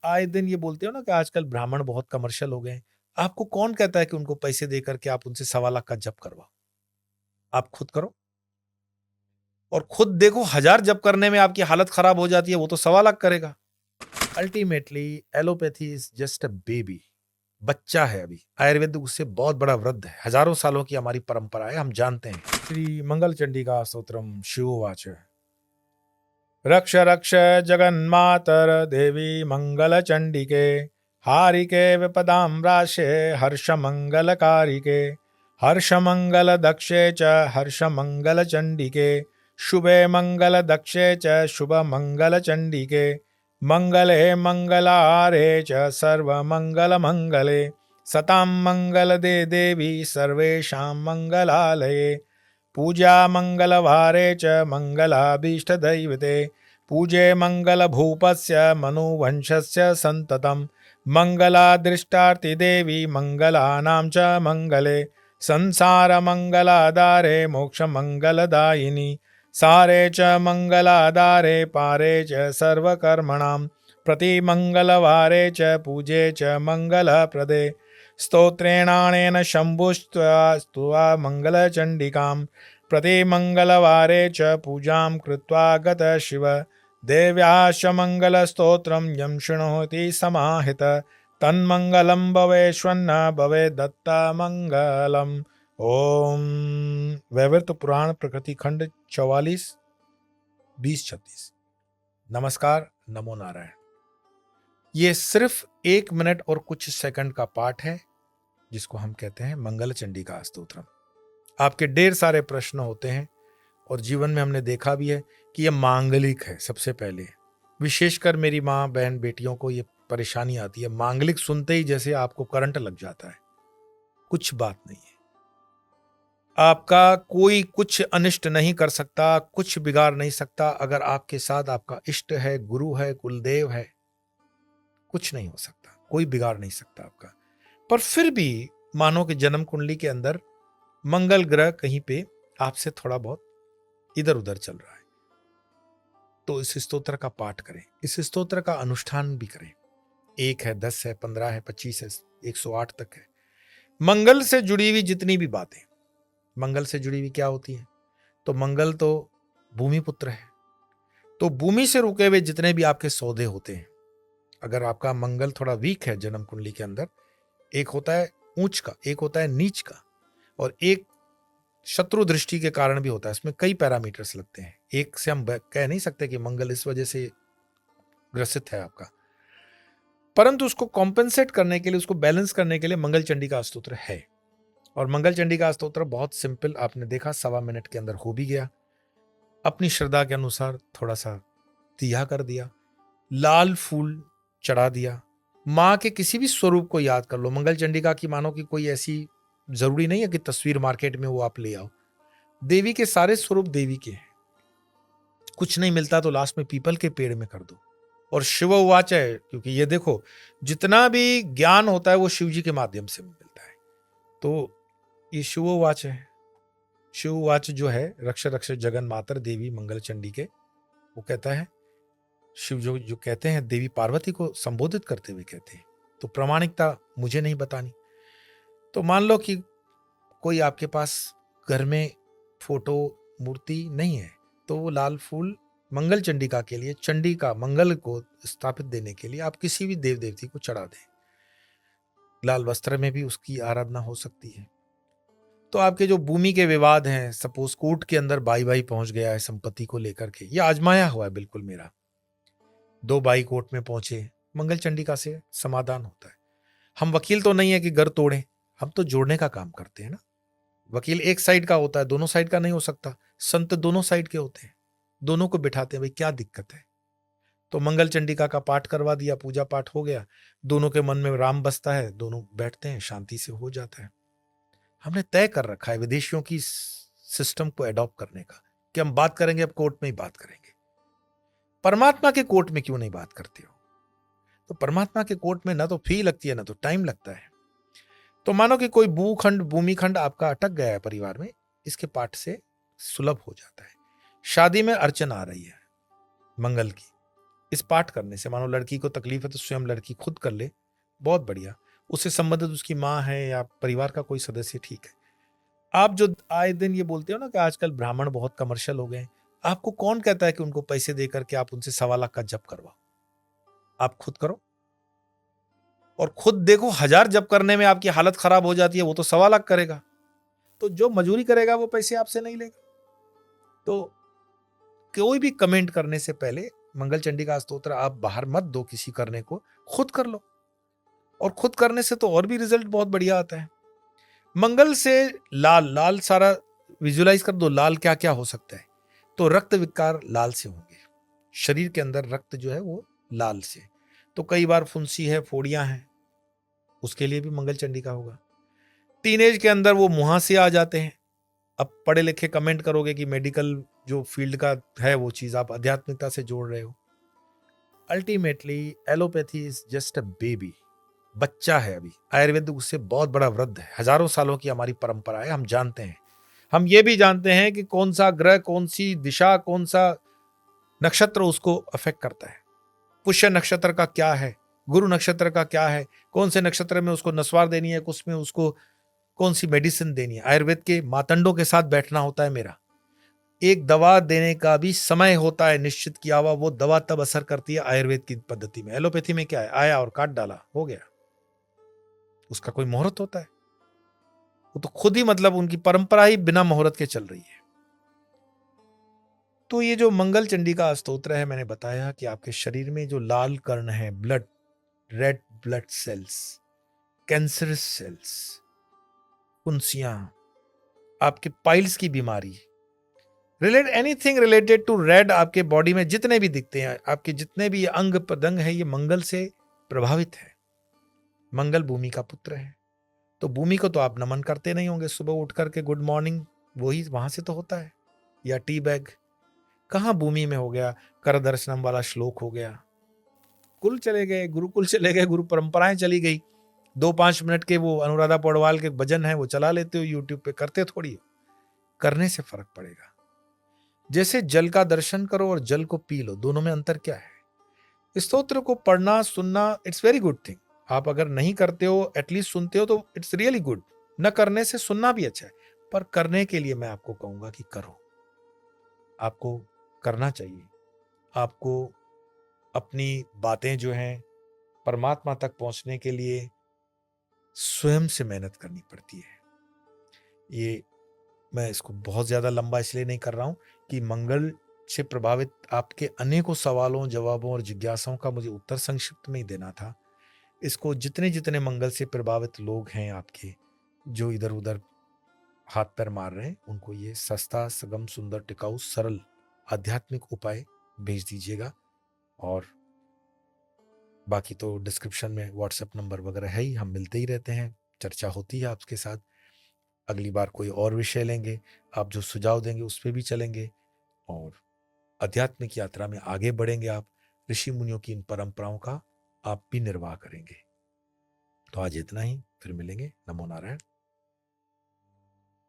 आए दिन ये बोलते हो ना कि आजकल ब्राह्मण बहुत कमर्शियल हो गए हैं। आपको कौन कहता है कि उनको पैसे दे करके आप उनसे 1.25 लाख का जप करवाओ? आप खुद करो और खुद देखो, 1000 जप करने में आपकी हालत खराब हो जाती है, वो तो 1.25 लाख करेगा। Ultimately allopathy is just a baby, बच्चा है अभी। आयुर्वेद उससे बहुत बड़ा वृद्ध है, हजारों सालों की हमारी परंपरा है, हम जानते हैं। श्री मंगल चंडिका स्तोत्रम शिवोवाच। रक्ष रक्ष जगन्मातर देवी मंगल चंडिके, हारिके विपदाम राशे हर्ष मंगल कारिके, हर्ष मंगल दक्षे च हर्ष मंगल चंडिके, शुभे मंगल दक्षे च शुभ मंगल चंडिके, मंगले मंगलारे च सर्व मंगल मंगले, सतां मंगल दे देवी सर्वेषां मंगलालये, पूजा मंगलवारे च मंगलाभीष्ट दैवते, पूजे मंगल भूपस्य मनुवंशस्य संततम, मंगलादृष्टार्ति देवी मंगलानां च मंगले, संसार मंगलाधारे मोक्ष मंगलदायिनी, सारे च मंगलाधारे पारे च सर्वकर्मणां, प्रति मंगलवारे च पूजे च मंगलप्रदे, स्तोत्रेणानेन शम्भुस्त्वा मंगलचण्डिकां, प्रति मंगलवारे च पूजां कृत्वा गत शिव, देव्याश्च मंगलस्तोत्रं यं शृणोति समाहित, तन्मंगलं भवेष्वन्न भवे दत्ता मंगलम। ओम। वैवर्त पुराण प्रकृति खंड 44 20-36। नमस्कार, नमो नारायण। ये सिर्फ 1 मिनट और कुछ सेकंड का पाठ है जिसको हम कहते हैं मंगल चंडिका स्तोत्रम। आपके ढेर सारे प्रश्न होते हैं और जीवन में हमने देखा भी है कि यह मांगलिक है। सबसे पहले विशेषकर मेरी माँ बहन बेटियों को ये परेशानी आती है, मांगलिक सुनते ही जैसे आपको करंट लग जाता है। कुछ बात नहीं है, आपका कोई कुछ अनिष्ट नहीं कर सकता, कुछ बिगाड़ नहीं सकता। अगर आपके साथ आपका इष्ट है, गुरु है, कुलदेव है, कुछ नहीं हो सकता, कोई बिगाड़ नहीं सकता आपका। पर फिर भी मानो कि जन्म कुंडली के अंदर मंगल ग्रह कहीं पे आपसे थोड़ा बहुत इधर उधर चल रहा है, तो इस स्तोत्र का पाठ करें, इस स्तोत्र का अनुष्ठान भी करें। 1 है, 10 है, 15 है, 25 है, 108 तक है। मंगल से जुड़ी हुई जितनी भी बातें, मंगल से जुड़ी हुई क्या होती है, तो मंगल तो भूमि पुत्र है, तो भूमि से रुके हुए जितने भी आपके सौदे होते हैं, अगर आपका मंगल थोड़ा वीक है जन्म कुंडली के अंदर, एक होता है ऊंच का, एक होता है नीच का, और एक शत्रु दृष्टि के कारण भी होता है। इसमें कई पैरामीटर्स लगते हैं, एक से हम कह नहीं सकते कि मंगल इस वजह से ग्रसित है आपका, परंतु उसको कॉम्पेंसेट करने के लिए, उसको बैलेंस करने के लिए मंगल चंडिका स्तोत्र है। और मंगल चंडिका स्तोत्र बहुत सिंपल, आपने देखा 1.25 मिनट के अंदर हो भी गया। अपनी श्रद्धा के अनुसार थोड़ा सा दिया कर दिया, लाल फूल चढ़ा दिया, माँ के किसी भी स्वरूप को याद कर लो। मंगल चंडिका की मानो कि कोई ऐसी जरूरी नहीं है कि तस्वीर मार्केट में वो आप ले आओ, देवी के सारे स्वरूप देवी के हैं। कुछ नहीं मिलता तो लास्ट में पीपल के पेड़ में कर दो। और शिव उवाच है, क्योंकि ये देखो जितना भी ज्ञान होता है वो शिव जी के माध्यम से मिलता है, तो ये शिव उवाच है। शिव उवाच जो है, रक्ष रक्ष जगन मातर देवी मंगल चंडी के, वो कहता है शिव जो कहते हैं देवी पार्वती को संबोधित करते हुए कहते हैं, तो प्रामाणिकता मुझे नहीं बतानी। तो मान लो कि कोई आपके पास घर में फोटो मूर्ति नहीं है, तो वो लाल फूल मंगल चंडिका के लिए, चंडी का मंगल को स्थापित देने के लिए आप किसी भी देव देवती को चढ़ा दें। लाल वस्त्र में भी उसकी आराधना हो सकती है। तो आपके जो भूमि के विवाद हैं, सपोज कोर्ट के अंदर भाई भाई पहुंच गया है संपत्ति को लेकर के, ये आजमाया हुआ है बिल्कुल मेरा, 2 भाई कोर्ट में पहुंचे, मंगल चंडिका से समाधान होता है। हम वकील तो नहीं है कि घर तोड़ें, हम तो जोड़ने का काम करते हैं ना। वकील एक साइड का होता है, दोनों साइड का नहीं हो सकता। संत दोनों साइड के होते हैं, दोनों को बिठाते हैं, भाई क्या दिक्कत है। तो मंगल चंडिका का पाठ करवा दिया, पूजा पाठ हो गया, दोनों के मन में राम बसता है, दोनों बैठते हैं, शांति से हो जाता है। हमने तय कर रखा है विदेशियों की सिस्टम को एडॉप्ट करने का, कि हम बात करेंगे अब कोर्ट में ही बात करेंगे। परमात्मा के कोर्ट में क्यों नहीं बात करते हो? तो परमात्मा के कोर्ट में ना तो फी लगती है ना तो टाइम लगता है। तो मानो कि कोई भूखंड भूमिखंड आपका अटक गया है परिवार में, इसके पाठ से सुलभ हो जाता है। शादी में अर्चना आ रही है मंगल की, इस पाठ करने से, मानो लड़की को तकलीफ है तो स्वयं लड़की खुद कर ले, बहुत बढ़िया। उससे संबंधित उसकी माँ है या परिवार का कोई सदस्य, ठीक है। आप जो आए दिन ये बोलते हो ना कि आजकल ब्राह्मण बहुत कमर्शियल हो गए हैं, आपको कौन कहता है कि उनको पैसे देकर के आप उनसे 1.25 लाख का जप करवाओ? आप खुद करो और खुद देखो, 1000 जप करने में आपकी हालत खराब हो जाती है, वो तो 1.25 लाख करेगा। तो जो मजूरी करेगा वो पैसे आपसे नहीं लेगा। तो कोई भी कमेंट करने से पहले मंगल चंडिका स्तोत्र आप बाहर मत दो किसी करने को, खुद कर लो। और खुद करने से तो और भी रिजल्ट बहुत बढ़िया आता है। मंगल से लाल लाल सारा विजुलाइज कर दो, लाल क्या क्या हो सकता है। तो रक्त विकार लाल से होंगे, शरीर के अंदर रक्त जो है वो लाल से। तो कई बार फुंसी है, फोड़ियां हैं, उसके लिए भी मंगल चंडिका होगा। टीनेज के अंदर वो मुहासे आ जाते हैं। अब पढ़े लिखे कमेंट करोगे कि मेडिकल जो फील्ड का है वो चीज आप आध्यात्मिकता से जोड़ रहे हो। Ultimately allopathy is just a baby, बच्चा है अभी। आयुर्वेद उससे बहुत बड़ा वृद्ध है, हजारों सालों की हमारी परंपरा है, हम जानते हैं। हम ये भी जानते हैं कि कौन सा ग्रह, कौन सी दिशा, कौन सा नक्षत्र उसको अफेक्ट करता है। पुष्य नक्षत्र का क्या है, गुरु नक्षत्र का क्या है, कौन से नक्षत्र में उसको नस्वार देनी है, उसमें उसको कौन सी मेडिसिन देनी है। आयुर्वेद के मातंडों के साथ बैठना होता है मेरा। एक दवा देने का भी समय होता है निश्चित किया हुआ, वो दवा तब असर करती है आयुर्वेद की पद्धति में। एलोपैथी में क्या है, आया और काट डाला, हो गया। उसका कोई मुहूर्त होता है? वो तो खुद ही, मतलब उनकी परंपरा ही बिना मुहूर्त के चल रही है। तो ये जो मंगल चंडिका स्तोत्र है, मैंने बताया कि आपके शरीर में जो लाल कर्ण है, blood, red blood cells, cancerous cells, फुंसियां, आपके पाइल्स की बीमारी, एनीथिंग रिलेटेड टू रेड, आपके बॉडी में जितने भी दिखते हैं, आपके जितने भी अंग प्रदंग है, ये मंगल से प्रभावित है। मंगल भूमि का पुत्र है, तो भूमि को तो आप नमन करते नहीं होंगे सुबह उठ करके, गुड मॉर्निंग, वही वहां से तो होता है। या टी बैग, कहाँ भूमि में हो गया, कर दर्शनम वाला श्लोक हो गया। कुल चले गए, गुरुकुल चले गए, गुरु परंपराएं चली गई। 2-5 मिनट के वो अनुराधा पौडवाल के भजन है, वो चला लेते हो यूट्यूब पे, करते थोड़ी हो। करने से फर्क पड़ेगा। जैसे जल का दर्शन करो और जल को पी लो, दोनों में अंतर क्या है? स्तोत्र को पढ़ना सुनना, इट्स वेरी गुड थिंग। आप अगर नहीं करते हो, एटलीस्ट सुनते हो, तो इट्स रियली गुड। न करने से सुनना भी अच्छा है, पर करने के लिए मैं आपको कहूंगा कि करो। आपको करना चाहिए। आपको अपनी बातें जो हैं परमात्मा तक पहुंचने के लिए स्वयं से मेहनत करनी पड़ती है। ये मैं इसको बहुत ज्यादा लंबा इसलिए नहीं कर रहा हूं कि मंगल से प्रभावित आपके अनेकों सवालों, जवाबों और जिज्ञासाओं का मुझे उत्तर संक्षिप्त में ही देना था। इसको जितने जितने मंगल से प्रभावित लोग हैं आपके, जो इधर उधर हाथ पैर मार रहे हैं, उनको ये सस्ता, सुगम, सुंदर, टिकाऊ, सरल आध्यात्मिक उपाय भेज दीजिएगा। और बाकी तो डिस्क्रिप्शन में व्हाट्सएप नंबर वगैरह है ही, हम मिलते ही रहते हैं, चर्चा होती है आपके साथ। अगली बार कोई और विषय लेंगे, आप जो सुझाव देंगे उस पर भी चलेंगे, और आध्यात्मिक यात्रा में आगे बढ़ेंगे। आप ऋषि मुनियों की इन परंपराओं का आप भी निर्वाह करेंगे। तो आज इतना ही, फिर मिलेंगे। नमो नारायण।